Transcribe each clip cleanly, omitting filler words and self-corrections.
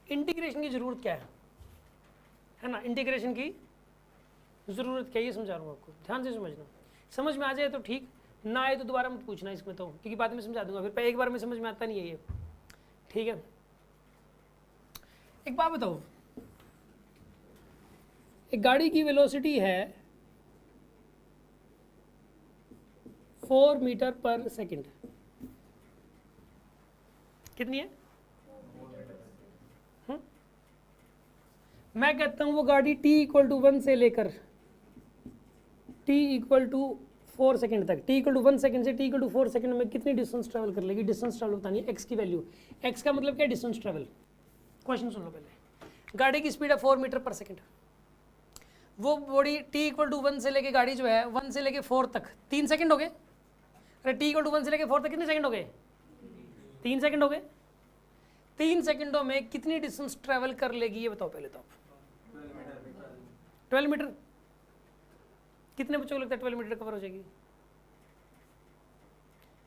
Integration की जरूरत क्या है ना, इंटीग्रेशन की जरूरत क्या है ये समझा रहा हूँ आपको, ध्यान से समझना। समझ में आ जाए तो ठीक, ना आए तो दोबारा मत पूछना इसमें तो, क्योंकि बाद में समझा दूंगा, फिर एक बार में समझ में आता नहीं है ये, ठीक है। एक बात बताओ, एक गाड़ी की वेलोसिटी है 4 मीटर पर सेकंड, कितनी है? मैं कहता हूं वो गाड़ी t इक्वल टू 1 से लेकर t इक्वल टू 4 सेकेंड तक, t इक्वल टू 1 सेकेंड से t इक्वल टू 4 सेकेंड में कितनी डिस्टेंस ट्रैवल कर लेगी? डिस्टेंस ट्रैवल बतानी है, x की वैल्यू। x का मतलब क्या है? Distance travel. क्वेश्चन सुन लो पहले। गाड़ी की स्पीड है 4 मीटर पर सेकेंड, वो बॉडी t इक्वल टू 1 से लेके गाड़ी जो है 1 से लेके 4 तक 3 सेकंड हो गए। अरे t इक्वल टू 1 से लेके 4 तक कितने सेकंड हो गए? 3 सेकंड हो गए। 3 सेकंडों में कितनी डिस्टेंस ट्रैवल कर लेगी ये बताओ पहले तो आप। 12 मीटर। कितने बच्चों को लगता है 12 मीटर कवर हो जाएगी?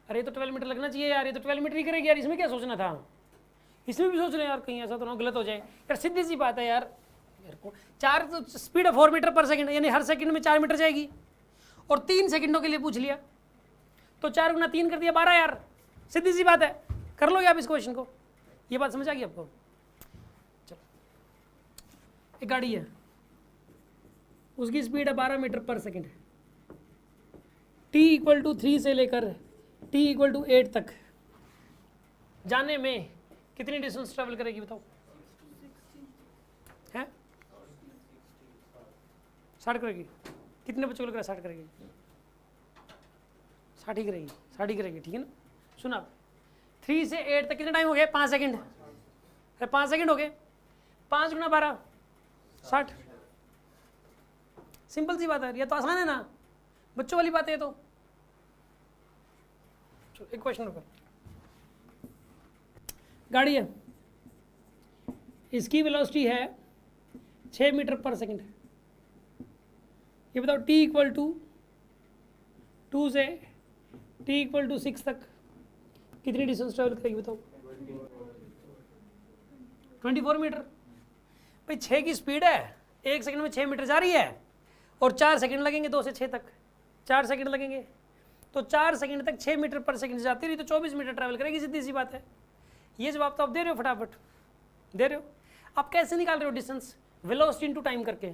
अरे तो 12 मीटर लगना चाहिए यार, ये तो 12 मीटर ही करेगी यार, इसमें क्या सोचना था? इसमें भी सोच रहे यार कहीं ऐसा तो ना गलत हो जाए यार, सीधी सी बात है यार। चार तो स्पीड है 4 मीटर पर सेकंड, यानी हर सेकंड में 4 मीटर जाएगी, और 3 सेकंडों के लिए पूछ लिया तो 4 गुना 3 कर दिया 12 यार, सीधी सी बात है। कर लोगे आप इस क्वेश्चन को? ये बात समझ आ गई आपको? चलो, एक गाड़ी है, उसकी स्पीड है 12 मीटर पर सेकंड, t इक्वल टू 3 से लेकर t इक्वल टू 8 तक जाने में कितनी डिस्टेंस ट्रैवल करेगी बताओ? है 60 करेगी। कितने बच्चों को लग रहा है 60 करेगी? 60 ही करेगी, 60 ही करेगी, ठीक है ना। सुना, 3 से 8 तक कितने टाइम हो गए? 5 सेकंड। अरे 5 सेकंड हो गए, 5 गुना 12 60। सिंपल सी बात है, ये तो आसान है ना, बच्चों वाली बात है तो। एक क्वेश्चन रुको, गाड़ी है, इसकी वेलोसिटी है 6 मीटर पर सेकंड, ये बताओ t इक्वल टू 2 से t इक्वल टू 6 तक कितनी डिस्टेंस ट्रैवल करेगी बताओ? 24 मीटर। भाई 6 की स्पीड है, 1 सेकंड में 6 मीटर जा रही है, और 4 सेकंड लगेंगे 2 से 6 तक, 4 सेकंड लगेंगे, तो 4 सेकंड तक 6 मीटर पर सेकंड जाती रही तो 24 मीटर ट्रैवल करेगी, सीधी सी बात है। ये जवाब तो आप दे रहे हो, फटाफट दे रहे हो। आप कैसे निकाल रहे हो डिस्टेंस? वेलोसिटी इनटू टाइम करके।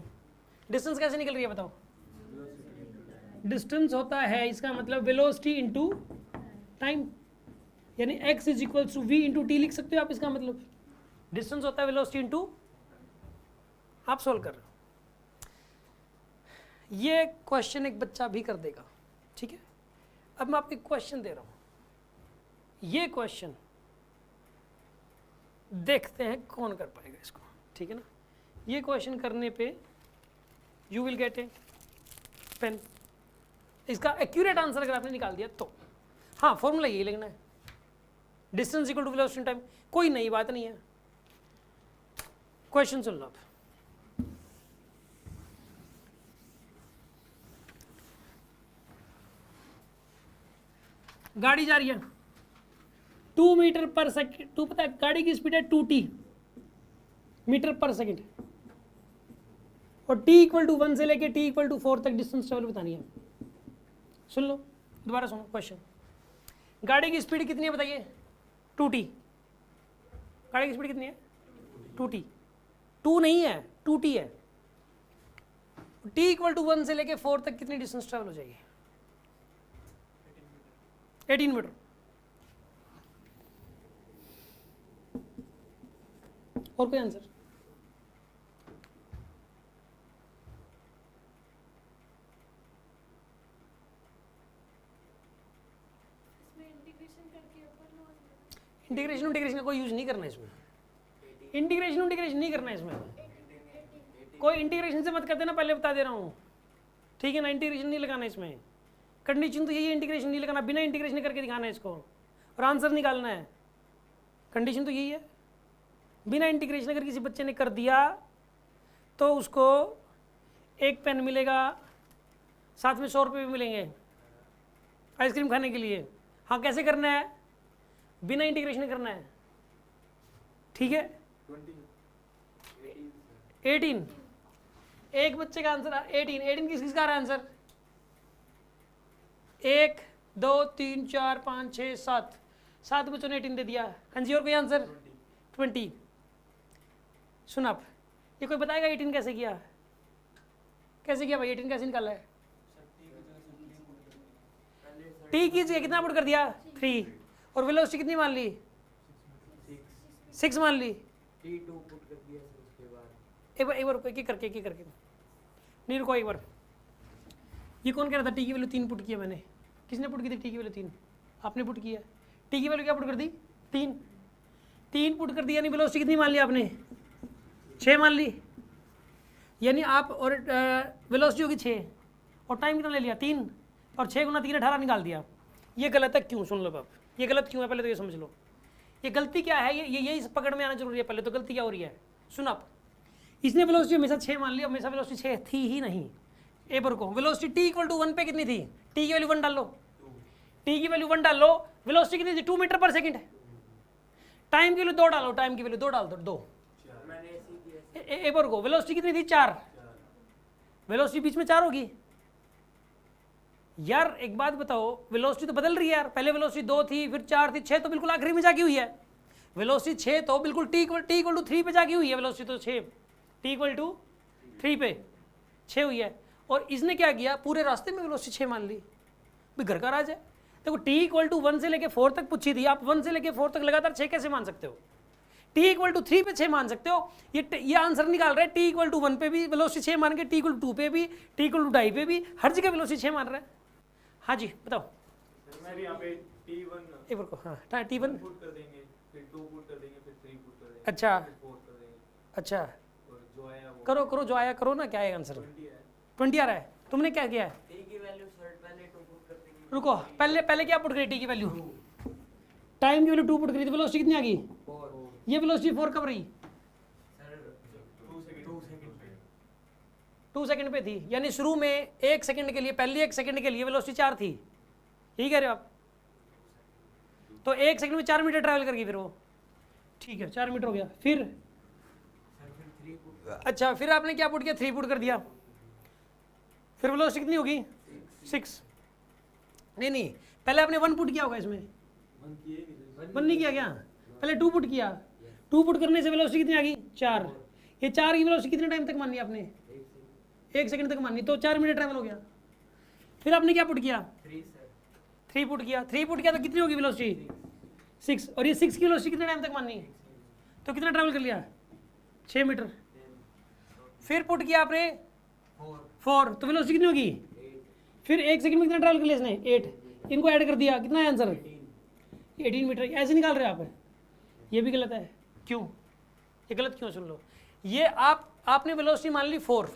डिस्टेंस कैसे निकल रही है बताओ? डिस्टेंस होता है, इसका मतलब वेलोसिटी इनटू टाइम, यानी x is equal to v into T लिख सकते हो आप, इसका मतलब डिस्टेंस होता है वेलोसिटी इनटू। आप सोल्व कर रहे हो, ये क्वेश्चन एक बच्चा भी कर देगा, ठीक है। अब मैं आपको क्वेश्चन दे रहा हूं, ये क्वेश्चन देखते हैं कौन कर पाएगा इसको, ठीक है ना। ये क्वेश्चन करने पे you will get a pen. इसका एक्यूरेट आंसर अगर आपने निकाल दिया तो, हाँ फॉर्मूला यही लिखना है, distance equal to velocity time, कोई नई बात नहीं है। क्वेश्चन सुन लो आप, गाड़ी जा रही है 2 मीटर पर सेकेंड, तू पता है गाड़ी की स्पीड है 2t मीटर पर सेकेंड, और t इक्वल टू 1 से लेके t इक्वल टू 4 तक डिस्टेंस ट्रेवल बतानी है। सुन लो, दोबारा सुनो क्वेश्चन। गाड़ी की स्पीड कितनी है बताइए? 2t। गाड़ी की स्पीड कितनी है? 2t। 2 नहीं है, 2t है। t इक्वल टू 1 से लेके 4 तक कितनी डिस्टेंस ट्रेवल हो जाएगी? 18 मीटर। और कोई आंसर? इंटीग्रेशन का कोई यूज नहीं करना इसमें, इंटीग्रेशन नहीं करना इसमें, कोई इंटीग्रेशन से मत करते ना, पहले बता दे रहा हूँ, ठीक है ना। इंटीग्रेशन नहीं लगाना इसमें, कंडीशन तो यही है, इंटीग्रेशन नहीं लगाना, बिना इंटीग्रेशन करके दिखाना है इसको और आंसर निकालना है। कंडीशन तो यही है, बिना इंटीग्रेशन अगर किसी बच्चे ने कर दिया तो उसको एक पेन मिलेगा, साथ में 100 रुपये भी मिलेंगे आइसक्रीम खाने के लिए। हाँ कैसे करना है? बिना इंटीग्रेशन करना है, ठीक है। 18। एक बच्चे का आंसर 18। 18 किसका आ रहा है आंसर? 1 2 3 4 5 6 7 7 बच्चों ने 18 दे दिया। हाँ जी, और कोई आंसर? 20। सुन आप, ये कोई बताएगा 18 कैसे किया? कैसे किया भाई? 18 कैसे निकाला है? टी की जगह कितना पुट कर दिया? 3। और वेलोसिटी कितनी मान ली? 6 मान ली। T2 पुट कर दिया सर, उसके बाद एक बार एक करके नहीं रुको एक बार। ये कौन कह रहा था टी की वैल्यू 3 पुट किया मैंने? किसने पुट की थी टी की वैल्यू 3? आपने पुट किया। टी की वैल्यू क्या पुट कर दी? 3 पुट कर दी, यानी वेलोसिटी कितनी मान ली आपने? 6 मान ली। यानी आप और वेलोसिटी होगी 6 और टाइम कितना ले लिया? 3 और 6 गुना 3 18 निकाल दिया। ये गलत है। क्यों? सुन लो बाप, ये गलत क्यों है पहले तो ये समझ लो। ये गलती क्या है? ये इस पकड़ में आना जरूरी है। पहले तो गलती क्या हो रही है सुन आप। इसने वेलोसिटी हमेशा 6 मान ली, हमेशा वेलोसिटी 6 थी ही नहीं। ए पर को वेलोसिटी टी इक्वल टू 1 पे कितनी थी? टी की वैल्यू 1 डाल लो। टी की वैल्यू 1 डाल लो। वेलोसिटी कितनी थी? 2 मीटर पर सेकंड। टाइम की वैल्यू 2 डालो। टाइम की वैल्यू 2 डाल दो। 2 मैंने ऐसे किया। ए पर को वेलोसिटी कितनी थी? 4। वेलोसिटी बीच में 4 होगी यार। एक बात बताओ, वेलोसिटी तो बदल रही है यार। पहले वेलोसिटी 2 थी, फिर 4 थी, 6 तो बिल्कुल आखिरी में जागी हुई है। वेलोसिटी 6 तो बिल्कुल टी इक्वल टू 3 पे जागी हुई है। वेलोसिटी तो 6 टी इक्वल टू 3 पे 6 हुई है। और इसने क्या किया? पूरे रास्ते में वेलोसिटी 6 मान ली। भाई घर का राज है। देखो टी इक्वल टू 1 से लेके 4 तक पूछी थी, आप 1 से लेके 4 तक लगातार 6 कैसे मान सकते हो? टी इक्वल टू 3 पे 6 मान सकते हो। ये आंसर निकाल रहे हैं टी इक्वल टू 1 पे भी वेलोसिटी 6 मान के, टी इक्वल टू 2 पे भी, टी इक्वल टू 2.5 पे भी, हर जगह वेलोसिटी 6 मान रहा है। हाँ जी बताओ। सर यहाँ पे T1 एक बार को हाँ T1 पुट कर देंगे, फिर 2 पुट कर देंगे, फिर 3 पुट कर देंगे, अच्छा फिर 4 कर देंगे, अच्छा और जो आया वो करो जो आया करो ना। क्या है आंसर? 20 है। 20 आ रहा है। तुमने क्या किया है? T की वैल्यू सर पहले 2 पुट कर देंगे। रुको, पहले क्या पुट करी? टी की वैल्यू, टाइम की वैल्यू 2 पुट करी, तो वेलोसिटी कितनी आ गई? 4 ये वेलोसिटी 4 कब रही? सर 2 सेकंड पे 2 सेकंड पे थी। यानी शुरू में 1 सेकंड के लिए, पहले 1 सेकंड के लिए वेलोसिटी 4 थी। यही कह रहे हो आप? तो 1 सेकंड में 4 मीटर ट्रैवल कर गई फिर वो। ठीक है 4 मीटर हो गया। फिर सर फिर 3 पुट अच्छा, फिर आपने क्या पुट किया? 3 पुट कर दिया। फिर वेलोसिटी कितनी होगी? 6। नहीं पहले आपने 1 पुट किया होगा इसमें। 1 नहीं किया क्या? पहले 2 पुट किया। 2 पुट करने से वेलोसिटी कितनी आ गई? 4। ये 4 की वेलोसिटी कितने टाइम तक मानी आपने? 1 सेकंड तक मानी, तो 4 मिनट ट्रैवल हो गया। फिर आपने क्या पुट किया? 3 सर 3 पुट किया। 3 पुट किया तो कितनी होगी वेलोसिटी? 6। और ये 6 की वेलोसिटी कितने टाइम तक मानी? तो कितना ट्रैवल कर लिया? 6 मीटर। फिर पुट किया आपने 4, तो वेलोसिटी कितनी होगी? 8 फिर 1 सेकंड में कितना ट्रैवल कर लिया इसने? 8। इनको ऐड कर दिया, कितना है आंसर? 18 मीटर। ऐसे निकाल रहे हैं आप? ये भी गलत है। क्यों? ये गलत क्यों? सुन लो, ये आपने वेलोसिटी मान ली 4,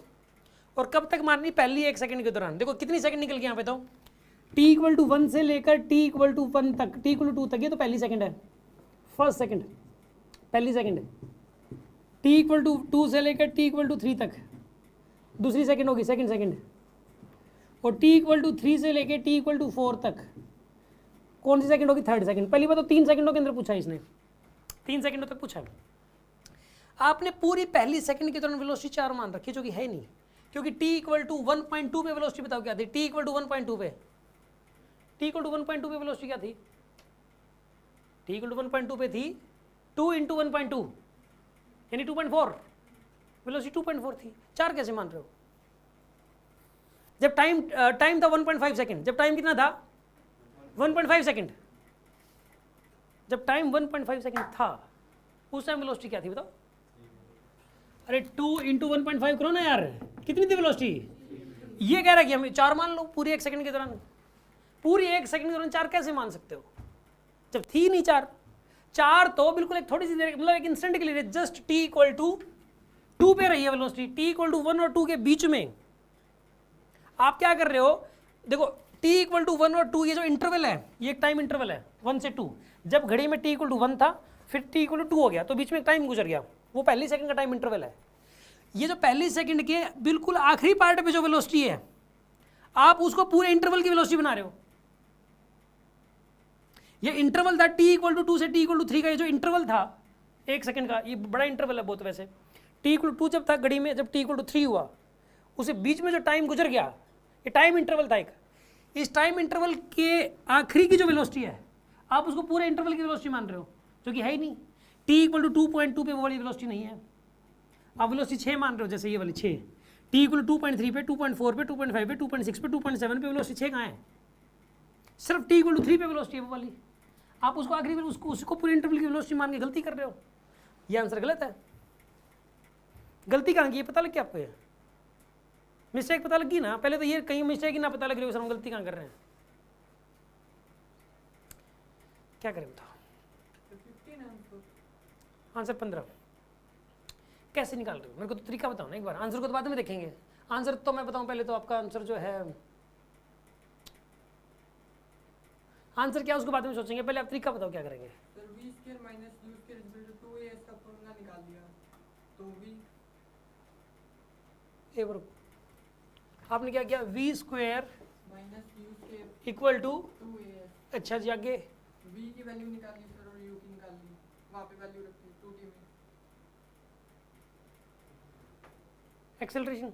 और कब तक मारनी? पहली 1 सेकंड के दौरान। देखो कितनी सेकंड निकल गई यहाँ पे, तो t इक्वल टू 1 से लेकर t इक्वल टू 1 तक, t इक्वल टू 2 तक, ये तो पहली सेकंड है, फर्स्ट सेकंड, पहली सेकंड। t इक्वल टू 2 से लेकर t इक्वल टू 3 तक दूसरी सेकंड होगी, सेकंड सेकंड। और t इक्वल टू 3 से लेकर t इक्वल टू 4 तक कौन सी सेकंड होगी? Third second. पहली बात तो 3 सेकंडों के अंदर पूछा है इसने, 3 सेकंडों तक पूछा। आपने पूरी पहली सेकंड के दौरान वेलोसिटी 4 मान रखी, जो कि है नहीं, क्योंकि t इक्वल टू 1.2 पे वेलोसिटी बताओ क्या थी? t इक्वल टू 1.2 पे, t इक्वल टू 1.2 पे वेलोसिटी क्या थी? t इक्वल टू 1.2 पे थी 2 इंटू 1.2 यानी 2.4, वेलोसिटी 2.4 थी। 4 कैसे मान रहे हो? जब टाइम था 1.5 सेकंड, जब टाइम कितना था 1.5 सेकंड, जब टाइम 1.5 सेकंड था उस टाइम वेलोसिटी क्या थी बताओ? अरे 2 इंटू 1.5 करो ना यार, कितनी थी वेलोसिटी? ये कह रहा है कि हमें 4 मान लो पूरी 1 सेकंड के दौरान। पूरी 1 सेकंड के दौरान 4 कैसे मान सकते हो जब थी नहीं 4 तो बिल्कुल एक थोड़ी सी देर, मतलब एक इंस्टेंट के लिए, जस्ट t इक्वल टू 2 पे रही है वेलोसिटी, t इक्वल टू 1 और 2 के बीच में। आप क्या कर रहे हो? देखो t इक्वल टू 1 और 2 ये जो इंटरवल है, ये एक टाइम इंटरवल है 1 से 2। जब घड़ी में t इक्वल टू 1 था, फिर t इक्वल टू 2 हो गया, तो बीच में एक टाइम गुजर गया, वो पहली सेकंड का टाइम इंटरवल है। ये जो पहली सेकंड के बिल्कुल आखिरी पार्ट पे जो वेलोसिटी है, आप उसको पूरे इंटरवल की वेलोसिटी बना रहे हो। ये इंटरवल था t इक्वल टू 2 से t इक्वल टू 3 का, ये जो इंटरवल था 1 सेकंड का, ये बड़ा इंटरवल है बहुत वैसे। टी इक्वल टू 2 जब था घड़ी में, जब टी इक्वल टू 3 हुआ, उसे बीच में जो टाइम गुजर गया, ये टाइम इंटरवल था एक। इस टाइम इंटरवल के आखिरी की जो वेलोसिटी है, आप उसको पूरे इंटरवल की वेलोसिटी मान रहे हो, जो कि है ही नहीं। टी इक्वल टू 2.2 पे वो वाली वेलोसिटी नहीं है, आप वेलोसिटी 6 मान रहे हो, जैसे ये वाली 6। टी इक्वल 2.3 पे, 2.4 पे, 2.5 पे, 2.6 पे, 2.7 पे वेलोसिटी 6 कहाँ है? सिर्फ टी इक्वल टू 3 पे वेलोसिटी है वो वाली। आप उसको आखिरी उसको पूरे इंटरवल की वेलोसिटी मान के गलती कर रहे हो, ये आंसर गलत है। गलती कहाँ की है पता लग गया आपको? ये मिस्टेक पता लगी ना? पहले तो ये कहीं मिस्टेक ही ना पता लग रही हो, सर हम गलती कहाँ कर रहे हैं, क्या करें बताओ? आंसर 15 कैसे निकाल रहे हो? मेरे को तो तरीका बताओ ना एक बार, आंसर को तो बाद में देखेंगे। आंसर तो मैं बताऊं पहले, तो आपका आंसर जो है, आंसर क्या उसको बाद में सोचेंगे, पहले आप तरीका बताओ क्या करेंगे। Sir v square minus u square equal to 2as का फॉर्मूला निकाल दिया, तो v एक बार आपने क्या किया? v square minus u square equal to, 2as। अच्छा जी आगे, v की वैल्यू निकाल ली सर और u की निकाल ली, वहाँ पे वैल्यू रख दी 2t में। Acceleration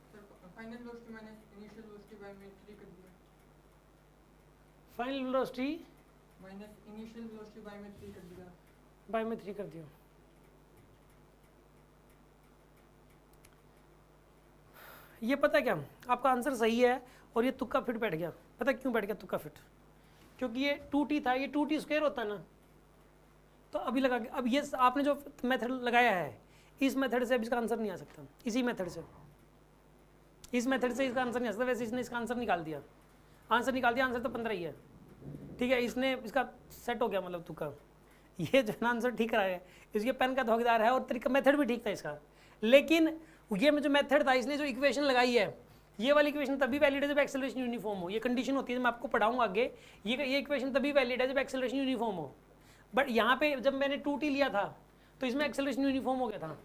sir final velocity minus initial velocity bye में 3 कर दिया, final velocity minus initial velocity bye में 3 कर दिया। बाय में 3 कर दिया। ये पता क्या, आपका आंसर सही है और ये तुक्का फिट बैठ गया। पता क्यों बैठ गया तुक्का फिट? क्योंकि ये 2t था, ये 2t स्क्वायर होता है ना, तो अभी लगा के, अब ये आपने जो मेथड लगाया है, इस मेथड से अब इसका आंसर नहीं आ सकता, इसी मेथड से, इस मेथड से इसका आंसर नहीं आ सकता। वैसे इसने इसका आंसर निकाल दिया, आंसर तो 15 ही है, ठीक है, इसने इसका सेट हो गया, मतलब तुक्का। ये जो है आंसर ठीक कराया है, इसके पेन का धोखेदार है, और तरीका मेथड भी ठीक था इसका। लेकिन ये जो मेथड था, इसने जो इक्वेशन लगाई है, ये वाली इक्वेशन तभी वैलिड है जब एक्सेलरेशन यूनिफॉर्म हो। ये कंडीशन होती है, मैं आपको पढ़ाऊंगा आगे, ये इक्वेशन तभी वैलिड है जब एक्सेलरेशन यूनिफॉर्म हो। बट यहाँ पे जब मैंने 2t लिया था, तो इसमें एक्सेलरेशन यूनिफॉर्म हो गया था,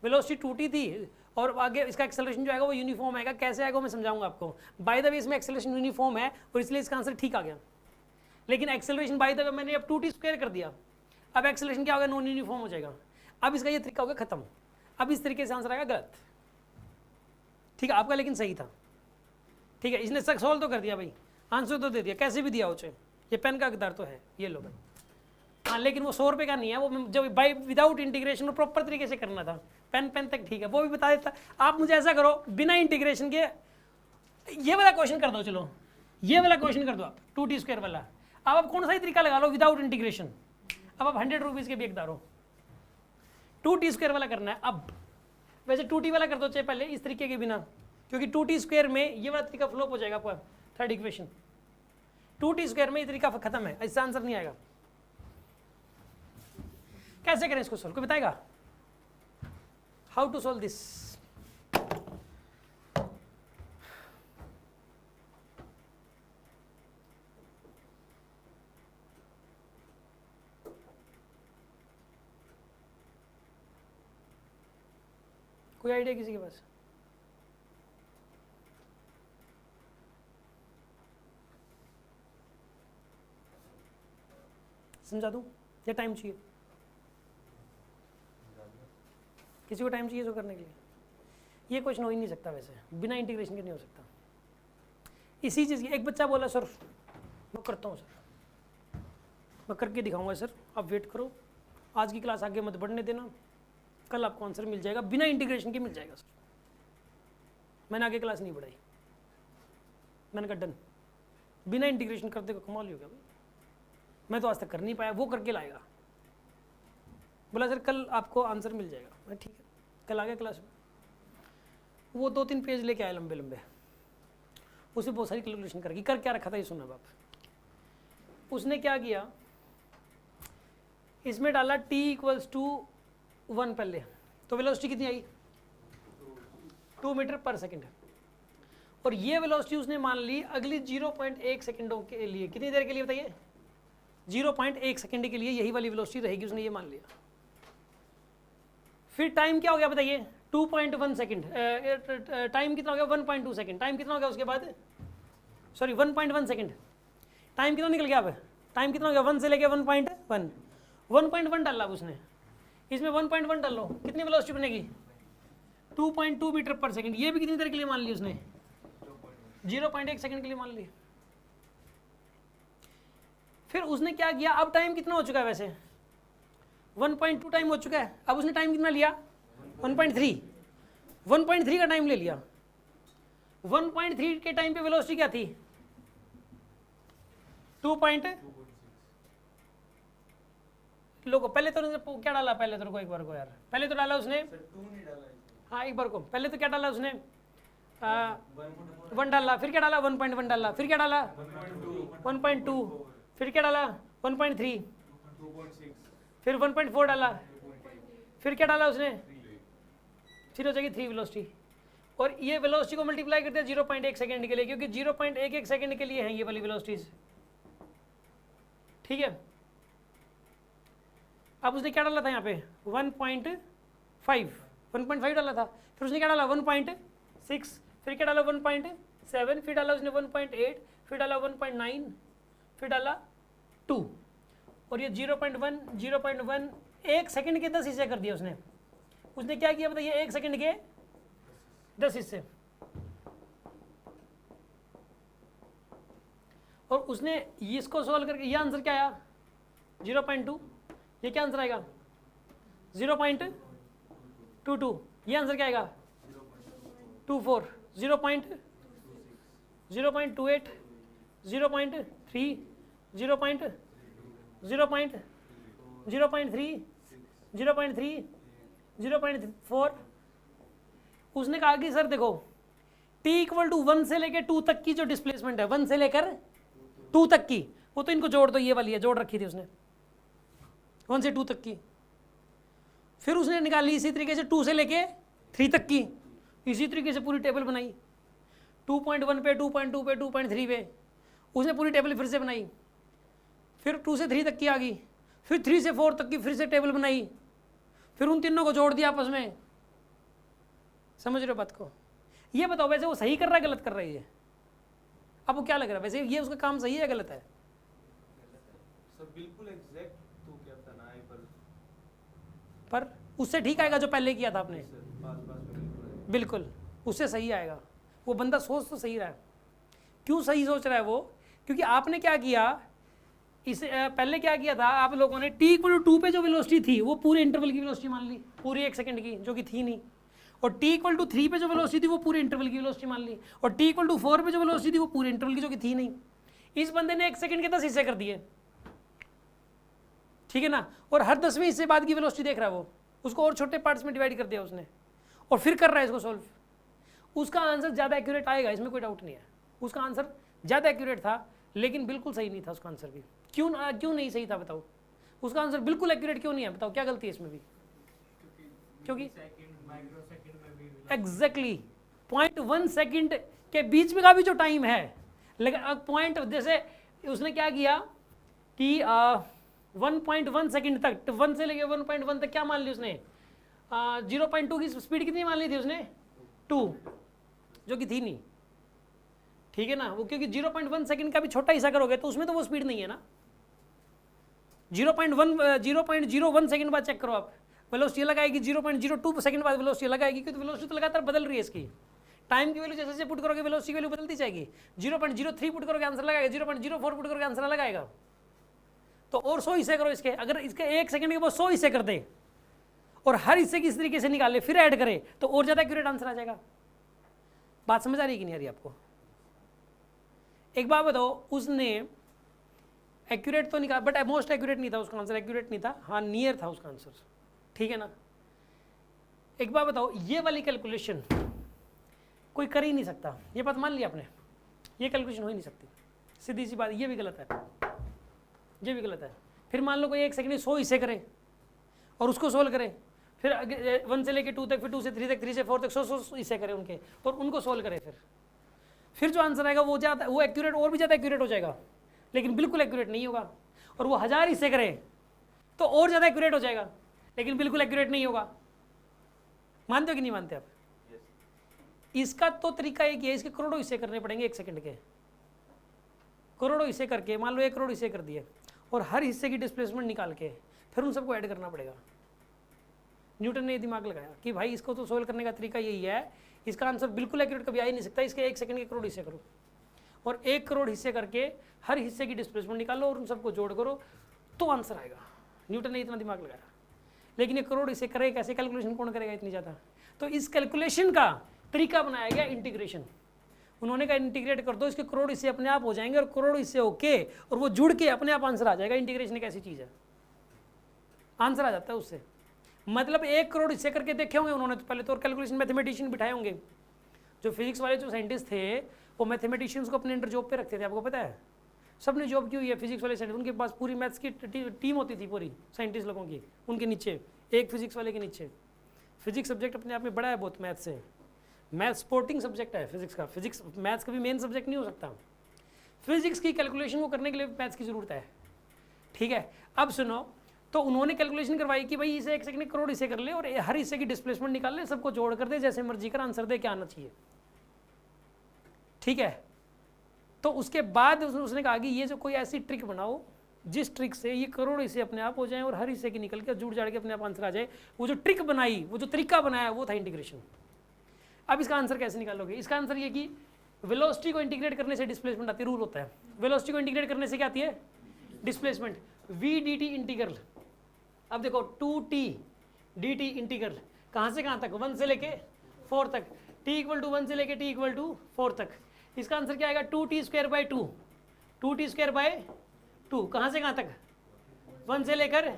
वेलोसिटी 2t थी, और आगे इसका एक्सेलरेशन जो आएगा वो यूनिफॉर्म आएगा। कैसे आएगा मैं समझाऊंगा आपको। बाय द वे इसमें एक्सेलरेशन यूनिफॉर्म है, और इसलिए इसका आंसर ठीक आ गया। लेकिन एक्सेलरेशन बाय द वे मैंने अब 2t स्क्वायर कर दिया, अब एक्सेलरेशन क्या होगा? नॉन यूनिफॉर्म हो जाएगा। अब इसका ये तरीका होगा खत्म, अब इस तरीके से आंसर आएगा गलत, ठीक है आपका, लेकिन सही था, ठीक है। इसने सक सॉल्व तो कर दिया भाई, आंसर तो दे दिया, कैसे भी दिया उसे, ये पेन का किरदार तो है, ये लो भाई। हाँ, लेकिन वो 100 रुपये का नहीं है, वो जब बाई विदाउट इंटीग्रेशन और प्रॉपर तरीके से करना था, पेन तक ठीक है, वो भी बता देता। आप मुझे ऐसा करो, बिना इंटीग्रेशन के ये वाला क्वेश्चन कर दो, चलो ये वाला क्वेश्चन कर दो आप, 2t स्क्वायर वाला। अब आप कौन सा ही तरीका लगा लो विदाउट इंटीग्रेशन। अब आप 100 रुपीज़ के भी एकदार हो, 2t स्क्वायर वाला करना है। अब वैसे 2t वाला कर दो चाहे पहले, इस तरीके के बिना, क्योंकि 2t स्क्वायर में ये वाला तरीका फ्लॉप हो जाएगा आपका। थर्ड इक्वेशन 2t स्क्वायर में ये तरीका खत्म है, इससे आंसर नहीं आएगा। कैसे करें इसको सोल्व, कोई बताएगा? How to solve this? कोई आइडिया किसी के पास? समझा दूं या टाइम चाहिए? किसी को टाइम चाहिए इसको करने के लिए? ये क्वेश्चन हो ही नहीं सकता वैसे, बिना इंटीग्रेशन के नहीं हो सकता। इसी चीज़ की एक बच्चा बोला सर मैं करता हूँ सर, मैं करके दिखाऊंगा सर, आप वेट करो, आज की क्लास आगे मत बढ़ने देना, कल आपको आंसर मिल जाएगा, बिना इंटीग्रेशन के मिल जाएगा सर। मैंने आगे क्लास नहीं बढ़ाई, मैंने कहा डन, बिना इंटीग्रेशन करते को कमाल ही हो गया भाई, मैं तो आज तक कर नहीं पाया, वो करके लाएगा। बोला सर कल आपको आंसर मिल जाएगा, मैं ठीक है। कल आ गया क्लास में, वो 2-3 पेज लेके आए लंबे लंबे, उसे बहुत सारी कैलकुलेशन करके कर क्या रखा था ये सुना बाप। उसने क्या किया, इसमें डाला t = 1 पहले, तो वेलोसिटी कितनी आई? 2 मीटर पर सेकेंड। और ये वेलोसिटी उसने मान ली अगली 0.1 सेकेंडों के लिए। कितनी देर के लिए बताइए? 0.1 सेकेंड के लिए यही वाली वेलोसिटी रहेगी, उसने ये मान लिया। फिर टाइम क्या हो गया बताइए? 2.1 सेकेंड। टाइम कितना हो गया? 1.2 सेकेंड। टाइम कितना हो गया उसके बाद? Sorry 1.1 second. टाइम कितना निकल गया अब? टाइम कितना हो गया? 1 से लेके 1.1। 1.1 डाला अब उसने, इसमें 1.1 डाल लो, कितनी वेलोसिटी बनेगी 2.2 मीटर पर सेकंड। ये भी कितनी देर के लिए मान ली उसने 0.1 सेकंड के लिए मान ली। फिर उसने क्या किया, अब टाइम कितना हो चुका है वैसे 1.2 टाइम हो चुका है, अब उसने टाइम कितना लिया 1.3 का टाइम ले लिया। 1.3 के टाइम पे वेलोसिटी क्या थी 2. लोगो पहले तो उसने क्या डाला, पहले तो को एक बार को यार, पहले तो डाला उसने, सर 2 नहीं डाला इसमें। हाँ एक बार को, पहले तो क्या डाला उसने 1 डाला, फिर क्या डाला 1.1 डाला, फिर क्या डाला 1.2, फिर क्या डाला 1.3, 2.6 फिर 1.4 डाला, फिर क्या डाला उसने, फिर हो जाएगी 3 वेलोसिटी। और ये वेलोसिटी को मल्टीप्लाई करते हैं 0.1 सेकंड के लिए, क्योंकि 0.11 सेकंड के लिए हैं ये वाली वेलोसिटीज, ठीक है। अब उसने क्या डाला था यहाँ पे 1.5 डाला था, फिर उसने क्या डाला 1.6, फिर क्या डाला 1.7, फिर डाला उसने 1.8, फिर डाला 1.9, फिर डाला 2, और ये 0.1 1 सेकंड के 10 हिस्से कर दिया उसने। उसने क्या किया बताइए 1 सेकंड के 10 हिस्से। और उसने इसको सॉल्व करके ये आंसर क्या आया 0.2, ये क्या आंसर आएगा 0.22, ये आंसर क्या आएगा 24, 0.28, 0.3, 0.4। उसने कहा कि सर देखो t इक्वल टू 1 से लेकर 2 तक की जो डिस्प्लेसमेंट है 1 से लेकर 2 तक की, वो तो इनको जोड़ दो, ये वाली है जोड़ रखी थी उसने 1 से 2 तक की। फिर उसने निकाली इसी तरीके से 2 से लेके 3 तक की, इसी तरीके से पूरी टेबल बनाई 2.1 पे 2.2 पे 2.3 पे उसने पूरी टेबल फिर से बनाई। फिर 2 से 3 तक की आ गई, फिर 3 से 4 तक की फिर से टेबल बनाई, फिर उन तीनों को जोड़ दिया आपस में। समझ रहे हो बात को? ये बताओ वैसे वो सही कर रहा है गलत कर रहा है ये? आपको क्या लग रहा है वैसे ये उसका काम सही है या गलत है? सर बिल्कुल एग्जैक्ट तो क्या था ना पर उससे ठीक आएगा जो पहले किया था आपने, सर पास में बिल्कुल है। बिल्कुल उससे सही आएगा। वो बंदा सोच तो सही रहा है। क्यों सही सोच रहा है वो? क्योंकि आपने क्या किया, इस पहले क्या किया था आप लोगों ने t इक्वल टू 2 पे जो वेलोसिटी थी वो पूरे इंटरवल की वेलोसिटी मान ली, पूरी 1 सेकंड की, जो कि थी नहीं। और t इक्वल टू 3 पे जो वेलोसिटी थी वो पूरे इंटरवल की वेलोसिटी मान ली, और t इक्वल टू 4 पे जो वेलोसिटी थी वो पूरे इंटरवल की, जो कि थी नहीं। इस बंदे ने 1 सेकंड के 10 हिस्से कर दिए, ठीक है ना। और हर 10वें हिस्से बाद की वेलोसिटी देख रहा है वो, उसको और छोटे पार्ट्स में डिवाइड कर दिया उसने, और फिर कर रहा है इसको सॉल्व। उसका आंसर ज़्यादा एक्यूरेट आएगा, इसमें कोई डाउट नहीं है। उसका आंसर ज़्यादा एक्यूरेट था, लेकिन बिल्कुल सही नहीं था उसका आंसर भी। क्यों नहीं सही था बताओ? उसका आंसर बिल्कुल एक्यूरेट क्यों नहीं है बताओ? क्या गलती है इसमें भी? क्योंकि एग्जैक्टली 0.1 सेकंड के बीच में का भी जो टाइम है, लेकिन पॉइंट जैसे उसने क्या किया कि 1.1 सेकंड तक, 1 से लेके 1.1 तक क्या मान ली उसने, 0.2 की स्पीड कितनी मान ली थी उसने 2, जो कि थी नहीं, ठीक है ना। वो क्योंकि 0.1 सेकंड का भी छोटा हिस्सा करोगे तो उसमें तो वो स्पीड नहीं है ना। 0.01 सेकंड बाद चेक करो आप, वेलोसिटी अलग आएगी, 0.02 सेकंड बाद वेलोसिटी अलग आएगी, क्योंकि वेलोसिटी तो लगातार बदल रही है इसकी। टाइम की वैल्यू जैसे जैसे पुट करोगे वेलोसिटी की वैल्यू बदलती जाएगी। 0.03 पुट करोगे आंसर लगाएगा, 0.04 पुट करोगे आंसर अलग आएगा। तो और 100 हिस्से करो इसके, अगर इसके 1 सेकंड के बाद 100 हिस्से कर दे और हर हिस्से की इस तरीके से निकाले फिर ऐड करे तो और ज़्यादा एक्यूरेट आंसर आ जाएगा। बात समझ आ रही है कि नहीं आ रही आपको? एक बात बताओ, उसने एक्यूरेट तो निकाला बट मोस्ट एक्यूरेट नहीं था उसका आंसर, एक्यूरेट नहीं था, हाँ नियर था उसका आंसर, ठीक है ना। एक बात बताओ, ये वाली कैलकुलेशन कोई कर ही नहीं सकता, ये बात मान लिया आपने, ये कैलकुलेशन हो ही नहीं सकती, सीधी सी बात। ये भी गलत है, ये भी गलत है। फिर मान लो कोई 1 सेकंड में 100 हिस्से करे और उसको सोल्व करे, फिर 1 से लेके 2 तक, फिर 2 से 3 तक, 3 से 4 तक 100 हिस्से करे उनके, और उनको सोल्व करे, फिर जो आंसर आएगा वो ज़्यादा, वो एक्यूरेट, और भी ज़्यादा एक्यूरेट हो जाएगा, लेकिन बिल्कुल एक्यूरेट नहीं होगा। और वो 1000 हिस्से करे तो और ज़्यादा एक्यूरेट हो जाएगा, लेकिन बिल्कुल एक्यूरेट नहीं होगा। मानते हो कि नहीं मानते आप? इसका तो तरीका एक ही है, इसके करोड़ों हिस्से करने पड़ेंगे 1 सेकंड के, करोड़ों हिस्से करके, मान लो 1 करोड़ हिस्से कर दिए और हर हिस्से की डिस्प्लेसमेंट निकाल के फिर उन सबको ऐड करना पड़ेगा। न्यूटन ने दिमाग लगाया कि भाई इसको तो सोल्व करने का तरीका यही है, इसका आंसर बिल्कुल एक्यूरेट कभी आ ही नहीं सकता, इसके 1 सेकंड के करोड़ हिस्से करो और 1 करोड़ हिस्से करके हर हिस्से की डिस्प्लेसमेंट निकालो और उन सबको जोड़ करो तो आंसर आएगा। न्यूटन ने इतना दिमाग लगाया, लेकिन ये करोड़ हिस्से करेगा कैसे, कैलकुलेशन कौन करेगा इतनी ज़्यादा? तो इस कैलकुलेशन का तरीका बनाया गया इंटीग्रेशन। उन्होंने कहा इंटीग्रेट कर दो, इसके करोड़ हिस्से अपने आप हो जाएंगे और करोड़ हिस्से होके और वो जुड़ के अपने आप आंसर आ जाएगा। इंटीग्रेशन एक ऐसी चीज़ है, आंसर आ जाता है उससे। मतलब 1 करोड़ हिस्से करके देखे होंगे उन्होंने, तो पहले तो कैलकुलेशन मैथमेटिशियन बिठाए होंगे। जो फिजिक्स वाले जो साइंटिस्ट थे वो मैथमेटिशियंस को अपने अंडर जॉब पे रखते थे, आपको पता है? सबने जॉब की हुई है फिजिक्स वाले साइंटिस्ट, उनके पास पूरी मैथ्स की टीम होती थी पूरी साइंटिस्ट लोगों की, उनके नीचे एक फिजिक्स वाले के नीचे। फिजिक्स सब्जेक्ट अपने आप में बड़ा है बहुत मैथ्स से, मैथ सपोर्टिंग सब्जेक्ट है फिजिक्स का, फिजिक्स मैथ्स का भी मेन सब्जेक्ट नहीं हो सकता। फिजिक्स की कैलकुलेशन को करने के लिए मैथ्स की ज़रूरत है, ठीक है? अब सुनो, तो उन्होंने कैलकुलेशन करवाई कि भाई इसे 1 सेकंड में करोड़ हिस्से कर ले और हर हिस्से की डिस्प्लेसमेंट निकाल ले, सबको जोड़ कर दे, जैसे मर्जी कर आंसर दे, क्या आना चाहिए, ठीक है? तो उसके बाद उसने कहा कि ये जो कोई ऐसी ट्रिक बनाओ जिस ट्रिक से ये करोड़ हिस्से अपने आप हो जाएं और हर हिस्से की निकल के जुड़ जाड़ के अपने आप आंसर आ जाए। वो जो ट्रिक बनाई, वो जो तरीका बनाया, वो था इंटीग्रेशन। अब इसका आंसर कैसे निकालोगे? इसका आंसर ये कि वेलोसिटी को इंटीग्रेट करने से डिस्प्लेसमेंट आती है, रूल होता है। वेलोसिटी को इंटीग्रेट करने से क्या आती है? डिस्प्लेसमेंट। v dt इंटीग्रल, अब देखो 2t dt इंटीग्रल कहाँ से कहाँ तक? 1 से लेके 4 तक, t = 1 से लेके t = 4 तक। इसका आंसर क्या आएगा? 2t² 2 कहाँ से कहाँ तक? 1 से लेकर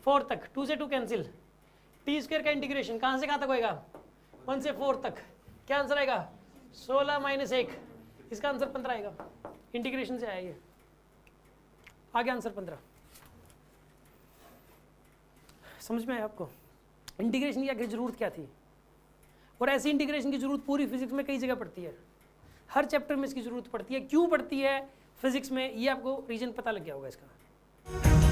4 तक, 2 से 2 कैंसिल, t² का इंटीग्रेशन कहाँ से कहाँ तक होएगा? 1 से 4 तक। क्या आंसर आएगा? 16 - 1। इसका आंसर 15 आएगा, इंटीग्रेशन से आया ये। आगे आंसर 15। समझ में आया आपको इंटीग्रेशन की आखिर जरूरत क्या थी? और ऐसी इंटीग्रेशन की जरूरत पूरी फिजिक्स में कई जगह पड़ती है, हर चैप्टर में इसकी जरूरत पड़ती है। क्यों पड़ती है फिजिक्स में, ये आपको रीजन पता लग गया होगा इसका।